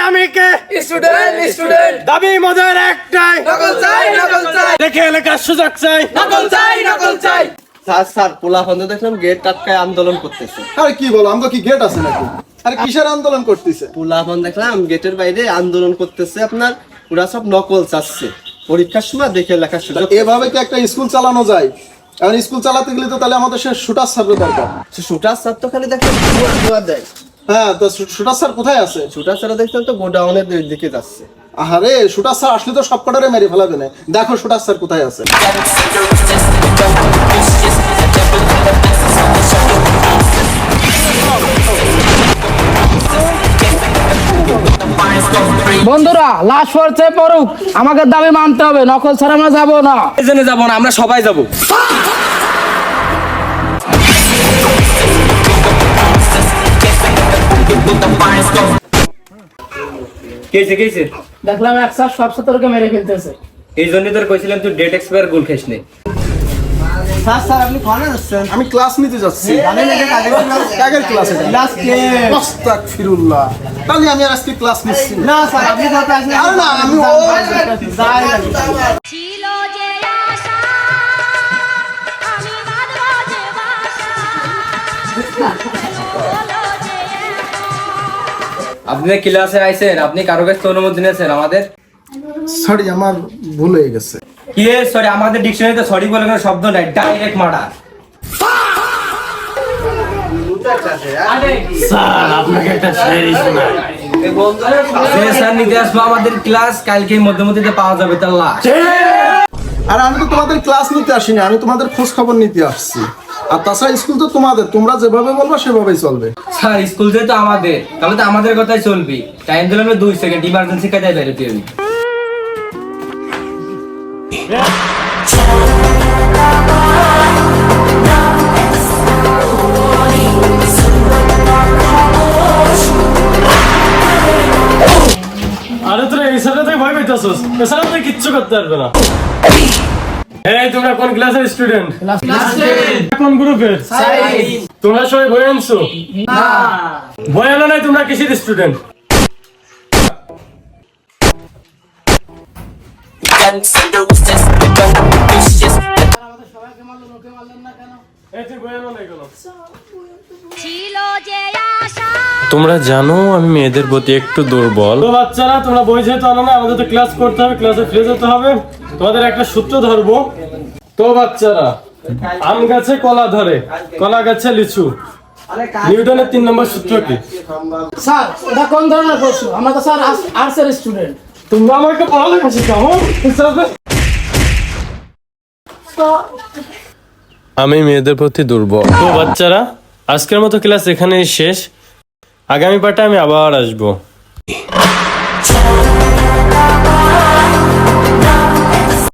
আমি কে? স্টুডেন্ট দাবি মোদের একটাই, নকল চাই দেখে এলাকার সুযোগ চাই। নকল চাই স্যার পোলা ফোন দেখলাম গেট টাটকায় আন্দোলন করতেছে। আরে কি বলো, আমাকে কি গেট আছে নাকি? আরে কিসের আন্দোলন করতেছে? পোলা ফোন দেখলাম গেটের বাইরে আন্দোলন করতেছে, আপনার ওরা সব নকল চাচ্ছে, পরীক্ষার সময় দেখে লেখার সুযোগ। এভাবে কি একটা স্কুল চালানো যায়? এখন স্কুল চালাতে গেলে তো তাহলে আমাদের সে শুটার স্যারের দরকার। শুটার স্যার তো খালি দেখলাম ধোয়া দেয়। হ্যাঁ, তো শুটার স্যার কোথায় আছে? শুটার স্যার দেখলাম তো গোডাউনের দিকে যাচ্ছে। আরে শুটার স্যার আসলে তো সব কটারে মেরে ফেলাবে না। দেখো শুটার স্যার কোথায় আছে। বন্ধুরা লাস্ট পড়ছে পড়ুক, আমাকে দাবি মানতে হবে, নকল ছাড়া আমরা যাবো না। এজন্য যাব না, আমরা সবাই যাব। কেছে দেখলাম এক স্যার সব ছাত্রকে মেরে ফেলতেছে। এই জন্য তোর কইছিলাম তুই ডেট এক্সপায়ার গোল খাইস নে। স্যার আপনি ফোনে যাচ্ছেন? আমি ক্লাস নিতে যাচ্ছি। কাগের ক্লাস এটা? আস্তাগফিরুল্লাহ। তাহলে আমি আর আজকে ক্লাস নিচ্ছি না। স্যার আপনি কথা আসলে আরে না, আমি ছিল যে আশা আমি বাঁধবো যে বাসা হলো যে আপনি ক্লাসে আইছেন, আপনি কারো কাছে অনুমতি নিয়েছেন আমাদের? সরি, আমার ভুল হয়ে গেছে। কি সরি? আমাদের ডিকশনারিতে সরি বলে কোনো শব্দ নাই, ডাইরেক্ট মার্ডার। স্যার আপনাকে একটা শায়রি শোনাই। স্যার নিতে আসবো আমাদের ক্লাস, কালকে মধ্যমতিতে পাওয়া যাবে তার লাশ। আর আমি তো তোমাদের ক্লাস নিতে আসিনি, আমি তোমাদের খোঁজ খবর নিতে আসছি। আর তাছাড়া স্কুল তো তোমাদের, তোমরা যেভাবে বলবা সেভাবেই চলবে। স্যার স্কুল যেহেতু আমাদের, তাহলে তো আমাদের কথাই চলবি। টাইম দিলাম 2 সেকেন্ড, ইমার্জেন্সি কাজে বেরোতে হবে। আরে তোরা এই সাথে তুই ভয় পাইতেছস, এছাড়া তুই কিচ্ছু করতে পারবে না। এই তোমরা কোন ক্লাসের স্টুডেন্ট? কোন গ্রুপের? তোমরা সবাই বই আনছো? বই আনো নাই? তোমরা কিসের স্টুডেন্ট? ছিল যে আশা তোমরা জানো আমি মেয়েদের প্রতি একটু দুর্বল। তো বাচ্চারা তোমরা বই যেহেতু আনো না, আমাদের তো ক্লাস করতে হবে, ক্লাসে ফিরে যেতে হবে। তোমাদের একটা সূত্র ধরবো। তো বাচ্চারা, আম গাছে কলা ধরে, কলা গাছে লিচু। নিউটনের 3 নম্বর সূত্র কি? স্যার এটা কোন ধরনের প্রশ্ন? আমরা তো স্যার আর্টসের স্টুডেন্ট। তোমরা আমাকে পড়ালেখা শেখাও। আমি মেয়েদের প্রতি দুর্বল। তো বাচ্চারা, আজকের মতো ক্লাস এখানেই শেষ। আগামী পাঠে আমি আবার আসবো।